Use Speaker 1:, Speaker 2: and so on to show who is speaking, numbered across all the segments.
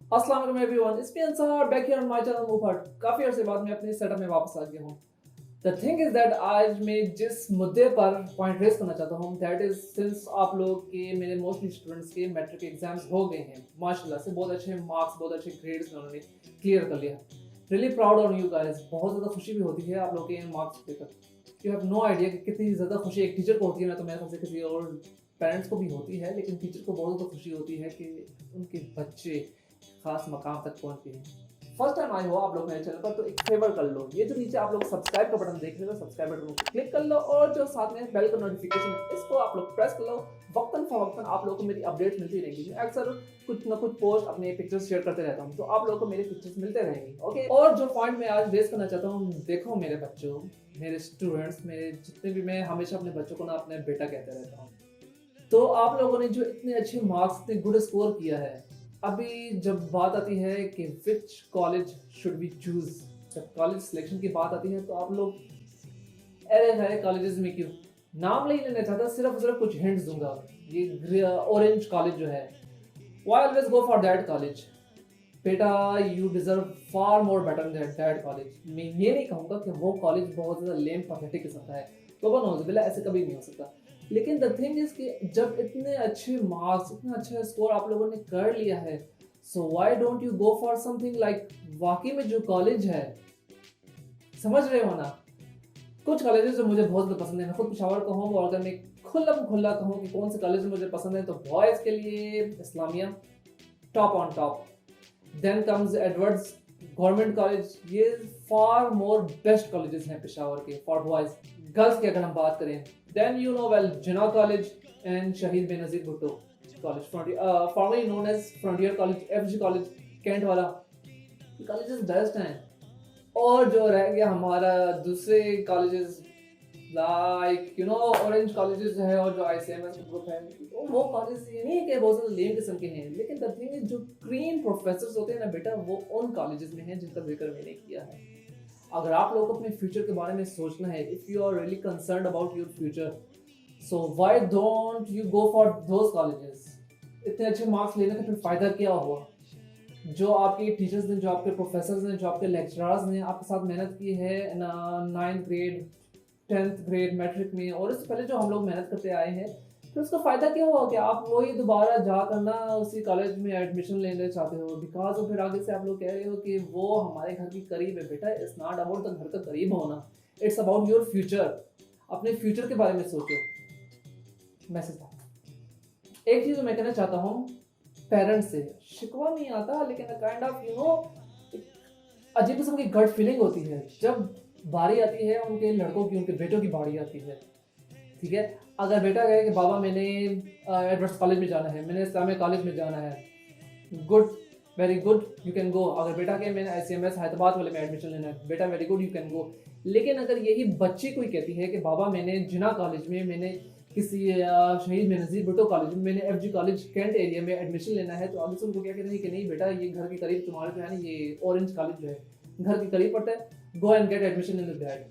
Speaker 1: अस्सलाम वालेकुम everyone, it's me Ansar back here on my channel मुफट। काफ़ी अर्से बाद मैं अपने सेटअप में वापस आ गया हूँ। द थिंग इज़ दैट आज मैं जिस मुद्दे पर पॉइंट रेज़ करना चाहता हूँ दैट इज़ सिंस आप लोग के मेरे मोस्टली स्टूडेंट्स के मैट्रिक एग्ज़ाम्स हो गए हैं। माशाल्लाह से बहुत अच्छे मार्क्स, बहुत अच्छे ग्रेड्स में उन्होंने क्लियर कर लिया। Really proud on you guys. बहुत ज़्यादा खुशी भी होती है आप लोग के इन मार्क्स देखकर। यू हैव नो आइडिया कि कितनी ज़्यादा खुशी एक टीचर को होती है। मैं तो मेरे ख्याल से किसी और पेरेंट्स को भी होती है, लेकिन टीचर को बहुत ज़्यादा खुशी होती है कि उनके बच्चे खास मकाम तक पहुंच गए हैं। फर्स्ट टाइम आए हो आप लोग मेरे चैनल पर तो एक फेवर कर लो, ये जो नीचे आप लोग सब्सक्राइब का बटन देख रहे हो सब्सक्राइब बटन को क्लिक कर लो और जो साथ में बेल का नोटिफिकेशन है इसको आप लोग प्रेस कर लो। वक्तन फवक्तन आप लोगों को मेरी अपडेट्स मिलती रहेंगी। मैं अक्सर कुछ ना कुछ पोस्ट अपने पिक्चर्स शेयर करते रहता हूँ, तो आप लोगों को मेरे पिक्चर्स मिलते रहेंगे। ओके, और जो पॉइंट मैं आज रेज करना चाहता हूँ, देखो मेरे बच्चों, मेरे स्टूडेंट्स, मेरे जितने भी, मैं हमेशा अपने बच्चों को ना अपने बेटा कहते रहता हूँ। तो आप लोगों ने जो इतने अच्छे मार्क्स, इतने गुड स्कोर किया है, अभी जब बात आती है कि which college should be choose, जब कॉलेज सिलेक्शन की बात आती है तो आप लोग अरे गए कॉलेजेस में क्यों, नाम नहीं लेना चाहता, सिर्फ सिर्फ कुछ हिंट्स दूंगा। ये ऑरेंज कॉलेज जो है, why always go for that college? बेटा, you deserve far more better than that college. मैं ये नहीं कहूँगा कि वो कॉलेज बहुत ज़्यादा लेम पैथेटिक किस्म का है, तो नौजुबिल्ला ऐसे कभी नहीं हो सकता। लेकिन द थिंग इज कि जब इतने अच्छे मार्क्स, इतना अच्छा स्कोर आप लोगों ने कर लिया है, सो why don't you go for something like वाकई में जो कॉलेज है, समझ रहे हो ना? कुछ कॉलेजेस जो मुझे बहुत ज़्यादा पसंद है, मैं खुद पेशावर का हूँ, और अगर मैं खुल्लम खुल्ला कहूँ कि कौन से कॉलेज मुझे पसंद है, तो बॉयज़ के लिए Islamia top on top. Then comes Edwards government college, ये फार मोर बेस्ट कॉलेजेस हैं पेशावर के फॉर बॉयज। गर्ल्स की अगर हम बात करें, then you know well Jinnah college and Shaheed Benazir Bhutto college, formerly known as frontier college, FG college cantt वाला, ये कॉलेजेस बेस्ट हैं। और जो रह गया हमारा दूसरे colleges like you know orange colleges है, और जो आईसीएमएस ग्रुप है, तो वो कॉलेज ये नहीं है कि बहुत ज़्यादा लेम किस्म के हैं, लेकिन द थिंग इज जो क्रीम प्रोफेसर्स होते हैं ना बेटा, वो उन कॉलेजेस में हैं जिनका जिक्र मैंने किया है। अगर आप लोगों को अपने फ्यूचर के बारे में सोचना है, if you are really concerned about your future, so why don't you go for those colleges? इतने अच्छे मार्क्स लेने का फिर फ़ायदा क्या हुआ? जो आपके टीचर्स ने, जो आपके प्रोफेसर्स ने, जो आपके लेक्चरर्स ने आपके साथ मेहनत की है ninth grade, tenth grade, matric में, और इससे पहले जो हम लोग मेहनत करते आए हैं, फिर उसका फ़ायदा क्या हुआ कि आप वही दोबारा जाकर ना उसी कॉलेज में एडमिशन लेना चाहते हो? बिकॉज फिर आगे से आप लोग कह रहे हो कि वो हमारे घर की करीब है। बेटा, इट्स नॉट अबाउट द घर का करीब होना, इट्स अबाउट योर फ्यूचर। अपने फ्यूचर के बारे में सोचो। मैसेज था, एक चीज़ मैं कहना चाहता हूँ, पेरेंट्स से शिकवा नहीं आता, लेकिन काइंड ऑफ यू नो अजीब किस्म की गट फीलिंग होती है जब बारी आती है उनके लड़कों की, उनके बेटों की बारी आती है। ठीक है, अगर बेटा कहे कि बाबा मैंने एडवर्ड्स कॉलेज में जाना है, मैंने इस्लामिक कॉलेज में जाना है, good, very good, you can go. अगर बेटा कहे मैंने आईसीएमएस हैदराबाद वाले में एडमिशन लेना है, बेटा very good, you can go. लेकिन अगर यही बच्ची कोई कहती है कि बाबा मैंने जिना कॉलेज में, मैंने किसी शहीद बेनज़ीर भुट्टो कॉलेज में, मैंने एफजी कॉलेज कैंट एरिया में एडमिशन लेना है, तो आगे से उनको क्या कहते हैं कि नहीं बेटा, ये घर के करीब तुम्हारे जो है ना, ये ऑरेंज कॉलेज जो है घर के करीब पड़ता है, go and get admission in that.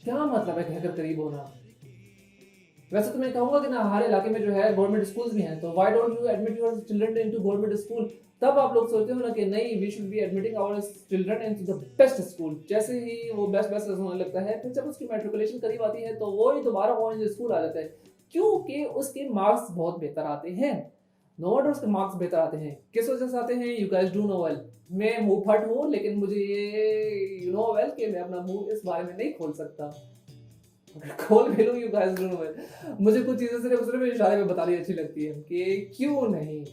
Speaker 1: क्या मतलब है घर के करीब होना? वैसे तो मैं कहूँगा कि ना हर इलाके में जो है गवर्नमेंट स्कूल्स भी हैं, तो why don't you admit your children into government school? तब आप लोग सोचते हो ना कि नहीं, we should be admitting our children into the best school. जैसे ही वो बेस्ट बेस्ट होने लगता है, फिर जब उसकी मैट्रिकुलेशन करीब आती है तो वो ही दोबारा ऑरेंज स्कूल आ जाता है, क्योंकि उसके मार्क्स बहुत बेहतर आते हैं। नो वंडर उसके मार्क्स बेहतर आते हैं। किस वजह से आते हैं? You guys do know well. मैं मुंह फट हूँ, लेकिन मुझे ये यू नो वेल कि मैं अपना मुंह इस बारे में नहीं खोल सकता। खोल भी लूँ, यू गाइस डोंट नो। मुझे कुछ चीज़ें सिर्फ इशारे में बतानी अच्छी लगती है कि क्यों नहीं।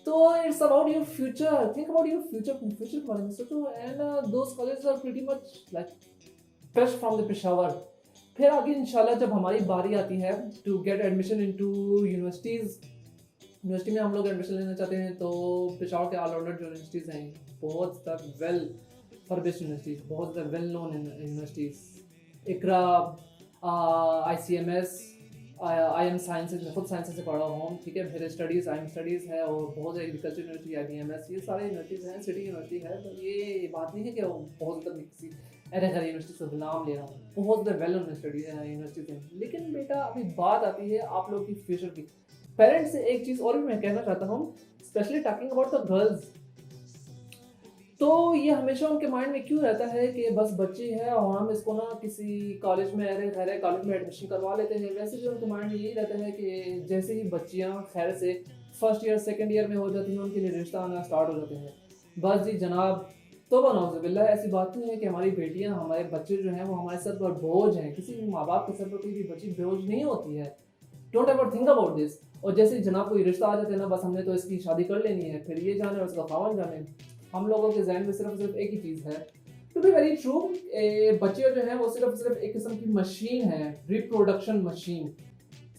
Speaker 1: तो it's about your future, think about your future, future के बारे में सोचो। And those colleges are pretty much like best from the Peshawar. फिर आगे इंशाल्लाह जब हमारी बारी आती है to get admission into universities, university में हम लोग एडमिशन लेना चाहते हैं, तो पेशावर के ऑलराउंडर जो यूनिवर्सिटीज़ हैं, बहुत ज़्यादा वेल फॉरबिस्ड यूनिवर्सिटीज़, बहुत ज़्यादा well known universities, Iqra, ICMS, I M sciences, मैं खुद साइंसेज से पढ़ा हुआ हूँ। ठीक है, मेरे स्टडीज़ आई एम स्टडीज़ है, और बहुत सारी एग्रीकल्चर यूनिवर्सिटी, IBMS, ये सारे यूनिवर्सिटीज़ हैं, सिटी यूनिवर्सिटी है। तो ये बात नहीं है कि वो बहुत ज़्यादा किसी अरे हर यूनिवर्सिटी से नाम ले रहा हूँ, बहुत ज़्यादा वेल नोन स्टडी यूनिवर्सिटीज़ हैं। लेकिन बेटा अभी बात आती है आप लोग की फ्यूचर की। पेरेंट्स से एक चीज़ और भी मैं कहना चाहता हूँ, specially talking about the girls. तो ये हमेशा उनके माइंड में क्यों रहता है कि बस बच्ची है और हम इसको ना किसी कॉलेज में अरे खैर कॉलेज में एडमिशन करवा लेते हैं। वैसे भी उनके माइंड में यही रहता है कि जैसे ही बच्चियां खैर से फर्स्ट ईयर सेकंड ईयर में हो जाती हैं उनके लिए रिश्ता आना स्टार्ट हो जाते हैं। बस जी जनाब, तौबा नौज़ुबिल्लाह, ऐसी बात नहीं है कि हमारी बेटियां हमारे बच्चे जो हैं वो हमारे सर पर बोझ हैं। किसी भी माँ बाप के सर पर कोई भी बच्ची बोझ नहीं होती है। Don't ever think about this. और जैसे ही जनाब कोई रिश्ता आ जाता है ना, बस हमने तो इसकी शादी कर लेनी है, फिर ये जाने और इसका खावन जाने। हम लोगों के जहन में सिर्फ एक ही चीज़ है। टू बी वेरी ट्रू, बच्चे जो हैं वो सिर्फ एक किस्म की मशीन है, रिप्रोडक्शन मशीन।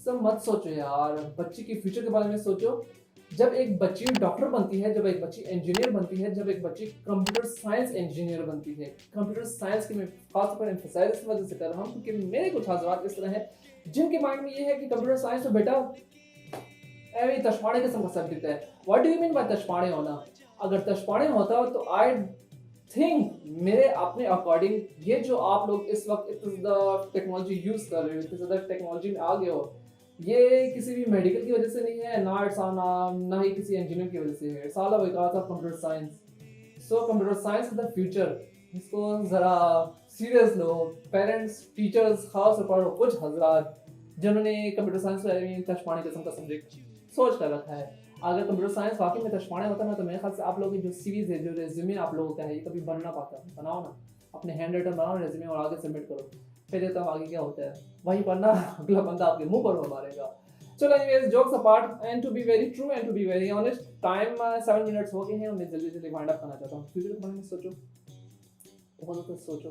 Speaker 1: सब मत सोचो यार, बच्ची की फ्यूचर के बारे में सोचो। जब एक बच्ची डॉक्टर बनती है, जब एक बच्ची इंजीनियर बनती है, जब एक बच्ची कंप्यूटर साइंस इंजीनियर बनती है। कंप्यूटर साइंस की मैं खास पर एम्फसाइज इस वजह से कर रहा हूँ क्योंकि मेरे कुछ हज़रात इस तरह हैं जिनके माइंड में ये है कि कंप्यूटर साइंस तो बेटा एवं तशपाड़े किस्म का सब्जेक्ट है। What do you mean by तशपाड़े होना? अगर तशपाड़े होता तो आई थिंक मेरे अपने अकॉर्डिंग ये जो आप लोग इस वक्त इस टेक्नोलॉजी यूज़ कर रहे हो, इस टेक्नोलॉजी में आ गए हो, ये किसी भी मेडिकल की वजह से नहीं है, ना ही किसी इंजीनियर की वजह से है। It's all about computer science. So computer science is the future. इसको ज़रा सीरियस लो, पेरेंट्स, टीचर्स, खास तौर पर कुछ हजरात जिन्होंने कंप्यूटर साइंस में तशपाड़े किस्म का सब्जेक्ट सोच कर रखा है। अगर कंप्यूटर साइंस वाकई में तशपाड़े होता ना तो मेरे ख्याल से आप लोगों की जो सीरीज है, जो रेज्यूमे आप लोगों का है, ये कभी बन ना पाता। बनाओ ना, अपने हैंड राइटर बनाओ रेज्यूमे और आगे सबमिट करो, फिर देखता हूँ आगे क्या होता है। वही पढ़ना अगला बंदा आपके मुंह पर मारेगा। चलो anyways, jokes apart, and to be very true and to be very honest, time 7 minutes हो गए हैं और मैं जल्दी जल्दी वाइंड अप करना चाहता हूँ। फ्यूचर के बारे में सोचो, बहुत ज़्यादा सोचो,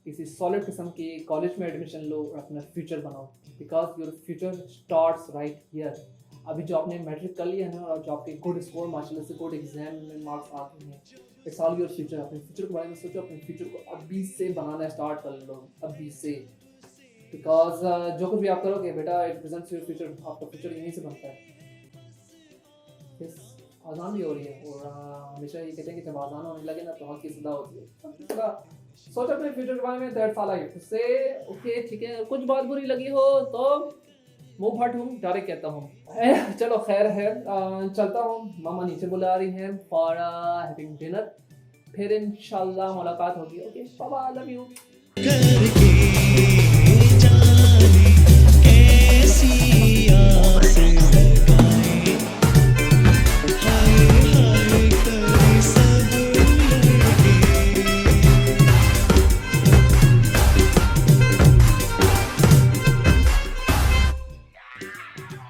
Speaker 1: किसी सॉलिड किस्म की कॉलेज में एडमिशन लो और अपना फ्यूचर बनाओ, because your future starts right here. अभी जो आपने मैट्रिक कर लिया है ना और जो आपके गुड स्कोर माशाल्लाह से गुड एग्जाम में मार्क्स आते हैं, इट्स ऑल योर फ्यूचर। अपने फ्यूचर के बारे में सोचो, अपने फ्यूचर को अभी से बनाना स्टार्ट कर लो, अभी से। बिकॉज जो कुछ भी आप करोगे बेटा, इट प्रेजेंट्स योर फ्यूचर। आपका फ्यूचर यहीं से बनता है। यस, आज़ान भी हो रही है और हमेशा ये कहते हैं कि जब आज़ान होने लगे ना तो हक की सदा होती है। थोड़ा सोच अपने फ्यूचर के बारे में, that's all I have to say. Okay ठीक है, कुछ बात बुरी लगी हो तो मुंह फट हूँ डायरेक्ट कहता हूँ। चलो खैर है, चलता हूँ, मामा नीचे बुला रही हैं फॉर हैविंग डिनर, फिर इंशाल्लाह मुलाकात होगी। Okay bye bye, love you.